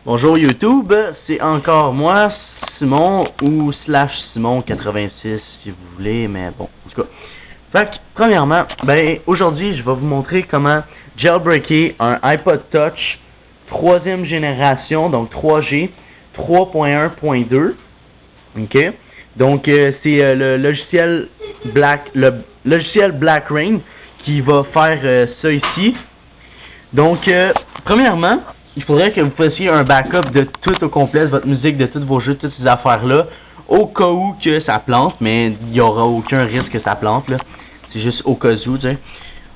Bonjour YouTube, c'est encore moi, Simon ou /Simon86 si vous voulez, mais bon, en tout cas. Fait que, premièrement, aujourd'hui je vais vous montrer comment jailbreaker un iPod Touch 3e génération, donc 3G 3.1.2. Ok, donc c'est le logiciel Black Rain qui va faire ça ici. Donc, premièrement, il faudrait que vous fassiez un backup de tout au complet, de votre musique, de tous vos jeux, de toutes ces affaires-là, au cas où que ça plante, mais il n'y aura aucun risque que ça plante, là. C'est juste au cas où, tu sais.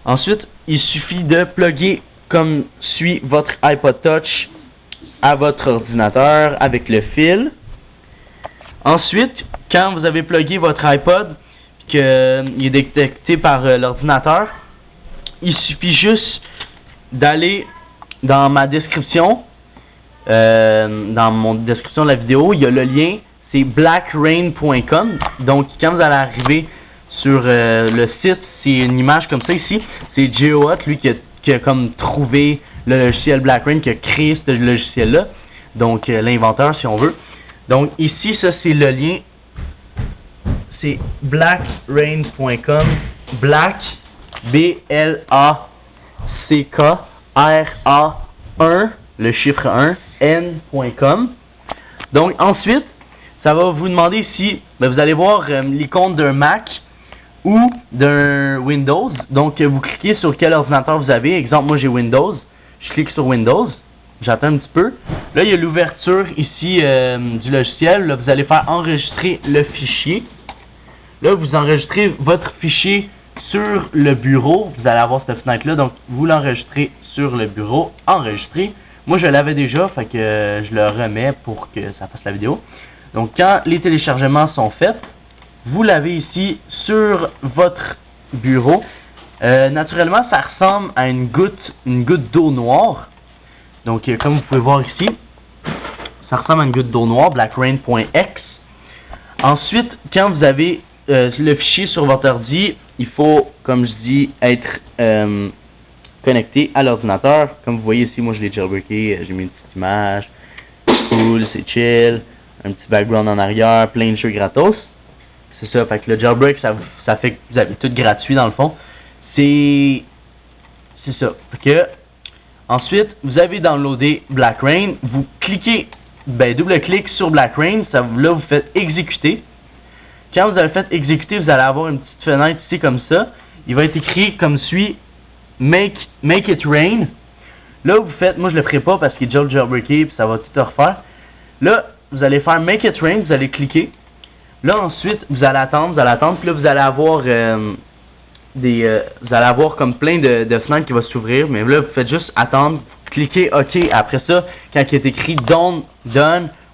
Ensuite, il suffit de plugger comme suit votre iPod Touch à votre ordinateur avec le fil. Ensuite, quand vous avez plugué votre iPod, qu'il est détecté par l'ordinateur, il suffit juste d'aller dans ma description, dans mon description de la vidéo, il y a le lien, c'est blackrain.com. Donc quand vous allez arriver sur le site, c'est une image comme ça ici, c'est GeoHot, lui qui a comme trouvé le logiciel Blackrain, qui a créé ce logiciel-là, donc l'inventeur si on veut. Donc ici, ça c'est le lien, c'est blackrain.com, black, B-L-A-C-K-R-A-1, le chiffre 1, N.com. Donc ensuite, ça va vous demander ici, vous allez voir l'icône d'un Mac ou d'un Windows. Donc vous cliquez sur quel ordinateur vous avez. Exemple, moi j'ai Windows. Je clique sur Windows. J'attends un petit peu. Là, il y a l'ouverture ici du logiciel. Là, vous allez faire enregistrer le fichier. Là, vous enregistrez votre fichier sur le bureau. Vous allez avoir cette fenêtre-là. Donc, vous l'enregistrez sur le bureau. Enregistré. Moi, je l'avais déjà. Fait que je le remets pour que ça fasse la vidéo. Donc, quand les téléchargements sont faits, vous l'avez ici sur votre bureau. Naturellement, ça ressemble à une goutte d'eau noire. Donc, comme vous pouvez voir ici, ça ressemble à une goutte d'eau noire, blackrain.x. Ensuite, quand vous avez le fichier sur votre ordi, il faut, comme je dis, être connecté à l'ordinateur. Comme vous voyez ici, moi je l'ai jailbreaké, j'ai mis une petite image, cool, c'est chill, un petit background en arrière, plein de jeux gratos. C'est ça, fait que le jailbreak, ça fait que vous avez tout gratuit dans le fond. C'est ça. Fait que, ensuite, vous avez downloadé Blackrain, vous cliquez, double-clic sur Blackrain, là vous faites exécuter. Quand vous avez fait exécuter, vous allez avoir une petite fenêtre ici comme ça. Il va être écrit comme suit, make it rain. Là vous faites, moi je le ferai pas parce qu'il est déjà jailbreaké puis ça va tout refaire. Là vous allez faire make it rain, vous allez cliquer. Là ensuite vous allez attendre, puis là vous allez avoir vous allez avoir comme plein de fenêtres qui vont s'ouvrir, mais là vous faites juste attendre, cliquez OK. Après ça, quand il est écrit done,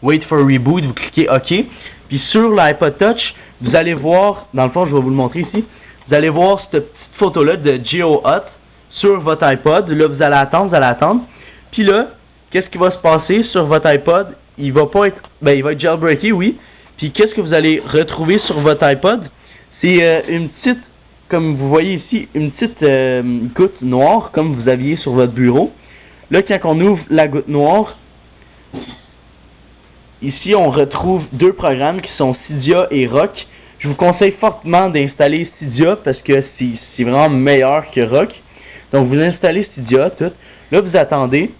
wait for reboot, vous cliquez OK. Puis sur l'iPod Touch, vous allez voir, dans le fond je vais vous le montrer ici, vous allez voir cette petite photo là de GeoHot sur votre iPod. Là vous allez attendre, puis là, qu'est-ce qui va se passer sur votre iPod? Il va pas être, il va être jailbreaké, oui. Puis qu'est-ce que vous allez retrouver sur votre iPod? C'est une petite, comme vous voyez ici, une petite goutte noire, comme vous aviez sur votre bureau. Là, quand on ouvre la goutte noire, ici on retrouve deux programmes qui sont Cydia et Rock. Je vous conseille fortement d'installer Cydia parce que c'est vraiment meilleur que Rock. Donc vous installez Cydia, tout. Là vous attendez,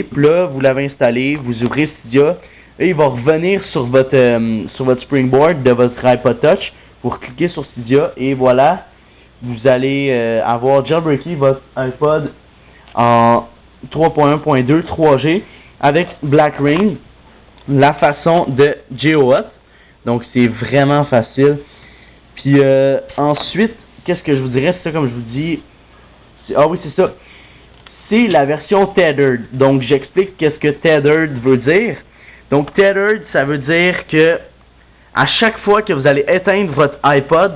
puis là vous l'avez installé, vous ouvrez Cydia, et il va revenir sur votre Springboard de votre iPod Touch. Vous cliquez sur Cydia et voilà, vous allez avoir jailbreaké votre iPod en 3.1.2 3G avec Blackrain, la façon de GeoHot. Donc c'est vraiment facile. Puis ensuite, qu'est-ce que je vous dirais? C'est ça, comme je vous dis. Ah oui, c'est ça. C'est la version Tethered. Donc j'explique qu'est-ce que Tethered veut dire. Donc Tethered, ça veut dire que à chaque fois que vous allez éteindre votre iPod,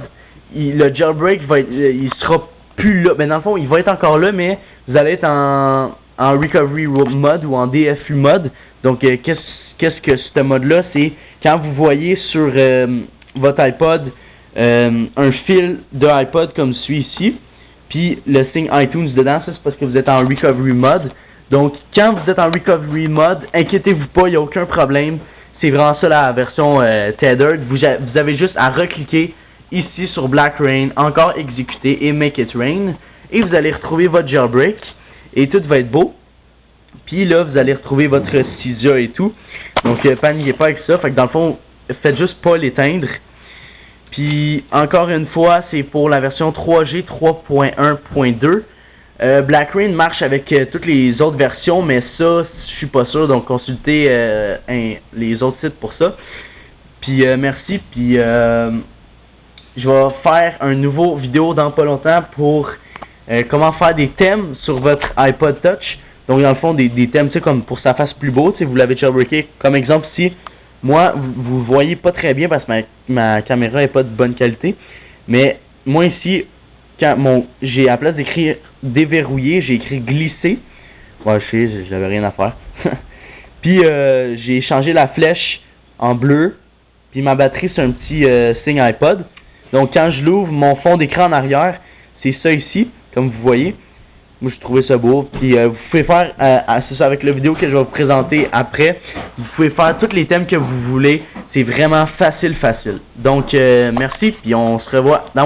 le jailbreak il sera plus là. Mais dans le fond, il va être encore là, mais vous allez être en recovery mode ou en DFU mode. Donc qu'est-ce que ce mode-là? C'est quand vous voyez sur votre iPod un fil de iPod comme celui ici, puis le signe iTunes dedans, ça c'est parce que vous êtes en recovery mode. Donc, quand vous êtes en recovery mode, inquiétez-vous pas, il n'y a aucun problème. C'est vraiment ça la version tethered. Vous avez juste à recliquer ici sur Black Rain, encore exécuter et Make It Rain. Et vous allez retrouver votre jailbreak. Et tout va être beau. Puis là, vous allez retrouver votre Cydia et tout. Donc, paniquez pas avec ça. Fait que dans le fond, faites juste pas l'éteindre. Puis, encore une fois, c'est pour la version 3G 3.1.2. Black Rain marche avec toutes les autres versions, mais ça, je suis pas sûr. Donc, consultez les autres sites pour ça. Puis, merci. Puis, je vais faire un nouveau vidéo dans pas longtemps pour comment faire des thèmes sur votre iPod Touch. Donc, dans le fond, des thèmes, tu sais, comme pour que ça fasse plus beau, tu sais, vous l'avez jailbreaké. Comme exemple, ici, moi, vous voyez pas très bien parce que ma caméra est pas de bonne qualité. Mais, moi, ici, j'ai à la place d'écrire déverrouiller, j'ai écrit glisser. Ouais, je sais, j'avais rien à faire. Puis, j'ai changé la flèche en bleu. Puis, ma batterie, c'est un petit signe iPod. Donc, quand je l'ouvre, mon fond d'écran en arrière, c'est ça ici, comme vous voyez. Moi, je trouvais ça beau. Puis, vous pouvez faire, c'est ça avec la vidéo que je vais vous présenter après. Vous pouvez faire tous les thèmes que vous voulez. C'est vraiment facile. Donc, merci. Puis, on se revoit dans